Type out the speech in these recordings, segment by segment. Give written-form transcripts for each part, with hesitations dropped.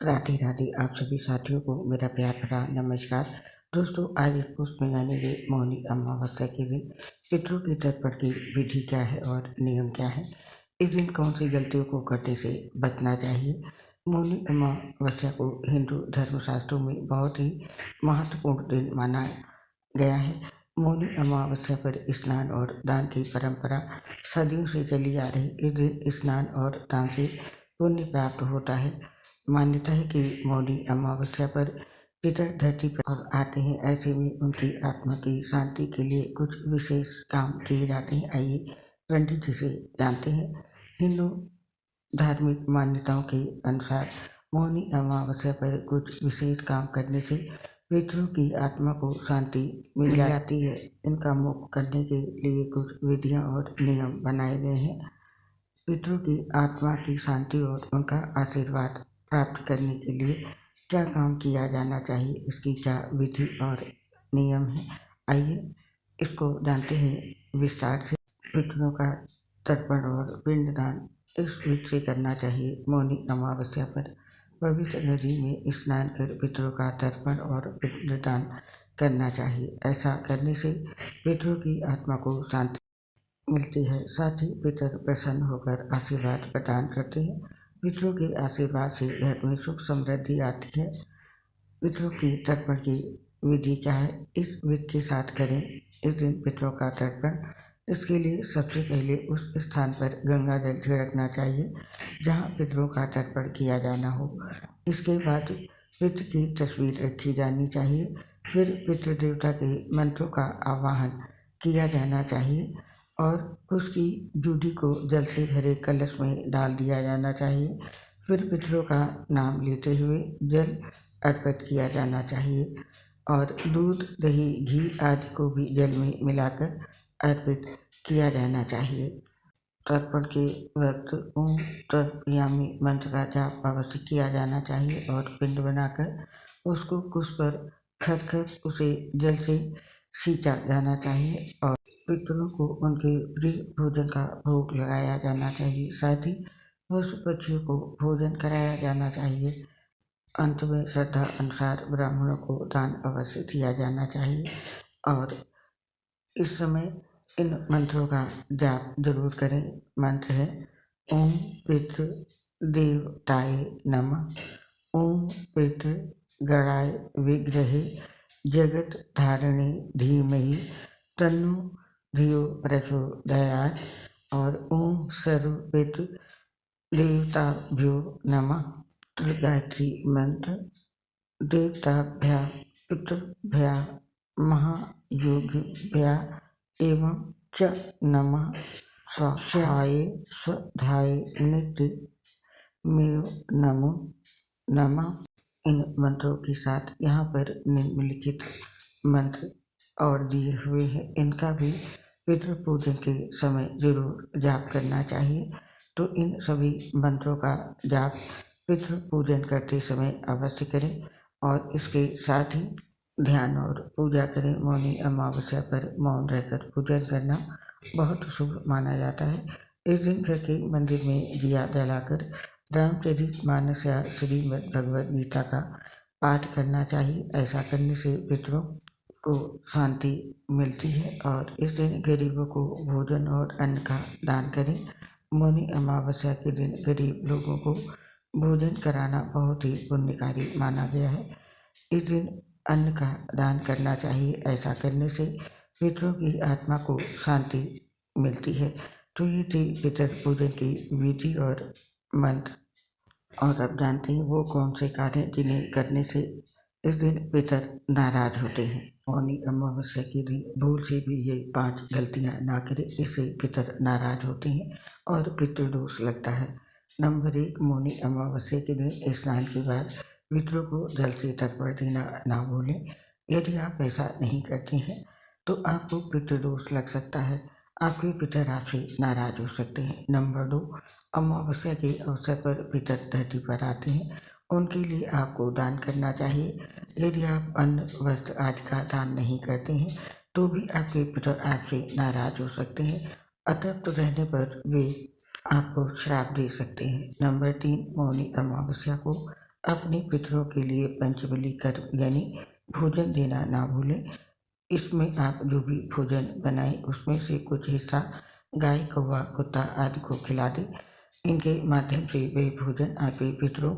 राधे राधे। आप सभी साथियों को मेरा प्यार भरा नमस्कार। दोस्तों, आज इस पोस्ट में जानेंगे मौनी अमावस्या के दिन पितरों के तर्पण की विधि क्या है और नियम क्या है। इस दिन कौन सी गलतियों को करने से बचना चाहिए। मौनी अमावस्या को हिंदू धर्मशास्त्रों में बहुत ही महत्वपूर्ण दिन माना गया है। मौनी अमावस्या पर स्नान और दान की परंपरा सदियों से चली आ रही। इस दिन स्नान और दान से पुण्य प्राप्त होता है। मान्यता है कि मौनी अमावस्या पर पितर धरती पर आते हैं, ऐसे में उनकी आत्मा की शांति के लिए कुछ विशेष काम किए जाते हैं। आइए पंडित जी से जानते हैं। हिंदू धार्मिक मान्यताओं के अनुसार मौनी अमावस्या पर कुछ विशेष काम करने से पितरों की आत्मा को शांति मिल जाती है। इनका मुक्त करने के लिए कुछ विधियां और नियम बनाए गए हैं। पितरों की आत्मा की शांति और उनका आशीर्वाद प्राप्त करने के लिए क्या काम किया जाना चाहिए, इसकी क्या विधि और नियम है, आइए इसको जानते हैं विस्तार से। पितरों का तर्पण और पिंडदान इस विधि से करना चाहिए। मौनी अमावस्या पर पवित्र नदी में स्नान कर पितरों का तर्पण और पिंडदान करना चाहिए। ऐसा करने से पितरों की आत्मा को शांति मिलती है, साथ ही पितर प्रसन्न होकर आशीर्वाद प्रदान करते हैं। पितरों के आशीर्वाद से घर में सुख समृद्धि आती है। पितरों की तर्पण की विधि क्या है, इस विधि के साथ करें इस दिन पितरों का तर्पण। इसके लिए सबसे पहले उस स्थान पर गंगा जल छिड़कना चाहिए जहाँ पितरों का तर्पण किया जाना हो। इसके बाद पितृ की तस्वीर रखी जानी चाहिए। फिर पितृ देवता के मंत्रों का आवाहन किया जाना चाहिए और उसकी जूठी को जल से भरे कलश में डाल दिया जाना चाहिए। फिर पितरों का नाम लेते हुए जल अर्पित किया जाना चाहिए और दूध, दही, घी आदि को भी जल में मिलाकर अर्पित किया जाना चाहिए। तर्पण के वक्त ओम तर्पयामि मंत्र का जाप अवश्य किया जाना चाहिए और पिंड बनाकर उसको कुश पर खर खर उसे जल से सींचा जाना चाहिए और पितरों को उनके प्रिय भोजन का भोग लगाया जाना चाहिए। साथ ही पशु पक्षियों को भोजन कराया जाना चाहिए। अंत में श्रद्धा अनुसार ब्राह्मणों को दान अवश्य दिया जाना चाहिए और इस समय इन मंत्रों का जाप जरूर करें। मंत्र है ओम पितृ देवताय नमः, ओम पितृ गणाय विग्रहे जगत धारणे धीमहि तन्नो धियो प्रचोदयात् और ओम सर्व पितृ देवताभ्यो नमः। गायत्री मंत्र देवताभ्या पितृभ्या महायोगिभ्या एवं च नमः। स्वाहाय स्वधाय नित्य मेव नमो नमः। इन मंत्रों के साथ यहाँ पर निम्नलिखित मंत्र और दिए हुए हैं, इनका भी पितृ पूजन के समय जरूर जाप करना चाहिए। तो इन सभी मंत्रों का जाप पितृ पूजन करते समय अवश्य करें और इसके साथ ही ध्यान और पूजा करें। मौनी अमावस्या पर मौन रहकर पूजन करना बहुत शुभ माना जाता है। इस दिन घर के मंदिर में दिया जलाकर रामचरितमानस या श्रीमद् भगवद गीता का पाठ करना चाहिए। ऐसा करने से पितरों को शांति मिलती है और इस दिन गरीबों को भोजन और अन्न का दान करें। मौनी अमावस्या के दिन गरीब लोगों को भोजन कराना बहुत ही पुण्यकारी माना गया है। इस दिन अन्न का दान करना चाहिए। ऐसा करने से पितरों की आत्मा को शांति मिलती है। तो ये थी पितर पूजन की विधि और मंत्र। और अब जानते हैं वो कौन से कार्य जिन्हें करने से इस दिन पितर नाराज होते हैं। मौनी अमावस्या के दिन भूल से भी ये 5 गलतियां ना करें, इससे पितर नाराज होते हैं और पितृदोष लगता है। नंबर 1, मौनी अमावस्या के दिन स्नान के बाद पितरों को जल से तर्पण देना ना भूलें। यदि आप ऐसा नहीं करते हैं तो आपको पितृदोष लग सकता है, आपके पितर आपसे नाराज हो सकते हैं। नंबर 2, अमावस्या के अवसर पर पितर धरती पर आते हैं, उनके लिए आपको दान करना चाहिए। यदि आप अन्न, वस्त्र आदि का दान नहीं करते हैं तो भी आपके पितर आपसे नाराज हो सकते हैं। अतृप्त रहने पर वे आपको श्राप दे सकते हैं। नंबर 3, मौनी अमावस्या को अपने पितरों के लिए पंचबली कर्म यानी भोजन देना ना भूलें। इसमें आप जो भी भोजन बनाएं उसमें से कुछ हिस्सा गाय, कौवा, कुत्ता आदि को खिला दें। इनके माध्यम से वे भोजन आपके पितरों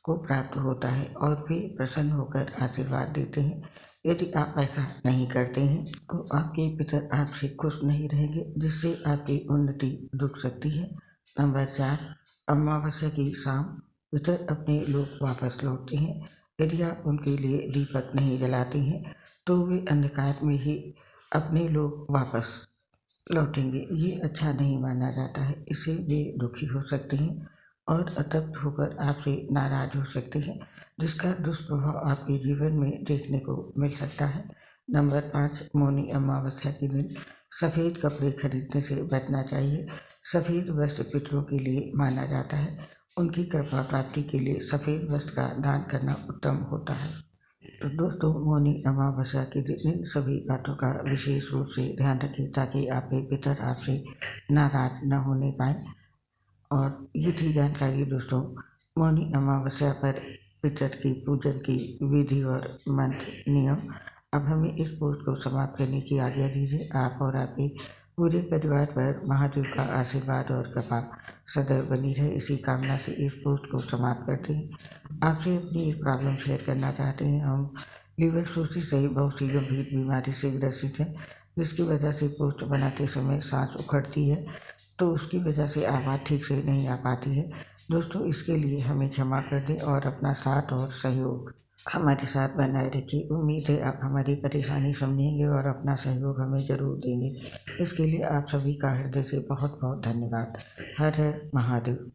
को प्राप्त होता है और वे प्रसन्न होकर आशीर्वाद देते हैं। यदि आप ऐसा नहीं करते हैं तो आपके पितर आपसे खुश नहीं रहेंगे, जिससे आपकी उन्नति रुक सकती है। नंबर 4, अमावस्या की शाम पितर अपने लोक वापस लौटते हैं। यदि आप उनके लिए दीपक नहीं जलाते हैं तो वे अंधकार में ही अपने लोग वापस लौटेंगे। ये अच्छा नहीं माना जाता है। इससे वे दुखी हो सकते हैं और अतप्त होकर आपसे नाराज हो सकते हैं, जिसका दुष्प्रभाव आपके जीवन में देखने को मिल सकता है। नंबर 5, मौनी अमावस्या के दिन सफ़ेद कपड़े खरीदने से बचना चाहिए। सफ़ेद वस्त्र पितरों के लिए माना जाता है। उनकी कृपा प्राप्ति के लिए सफ़ेद वस्त्र का दान करना उत्तम होता है। तो दोस्तों, मौनी अमावस्या के दिन इन सभी बातों का विशेष रूप से ध्यान रखें ताकि आपके पितर आपसे नाराज न होने पाए। और ये थी जानकारी दोस्तों मौनी अमावस्या पर पितर की पूजन की विधि और मंत्र नियम। अब हमें इस पोस्ट को समाप्त करने की आज्ञा दीजिए। आप और आपके पूरे परिवार पर महादेव का आशीर्वाद और कृपा सदैव बनी रहे, इसी कामना से इस पोस्ट को समाप्त करते हैं। आपसे अपनी एक प्रॉब्लम शेयर करना चाहते हैं। हम लीवर सोसिस सहित बहुत सी गंभीर बीमारी से ग्रसित हैं, जिसकी वजह से पोस्ट बनाते समय सांस उखड़ती है, तो उसकी वजह से आवाज़ ठीक से नहीं आ पाती है। दोस्तों, इसके लिए हमें क्षमा कर दें और अपना साथ और सहयोग हमारे साथ बनाए रखिए। उम्मीद है आप हमारी परेशानी समझेंगे और अपना सहयोग हमें ज़रूर देंगे। इसके लिए आप सभी का हृदय से बहुत बहुत धन्यवाद। हर हर महादेव।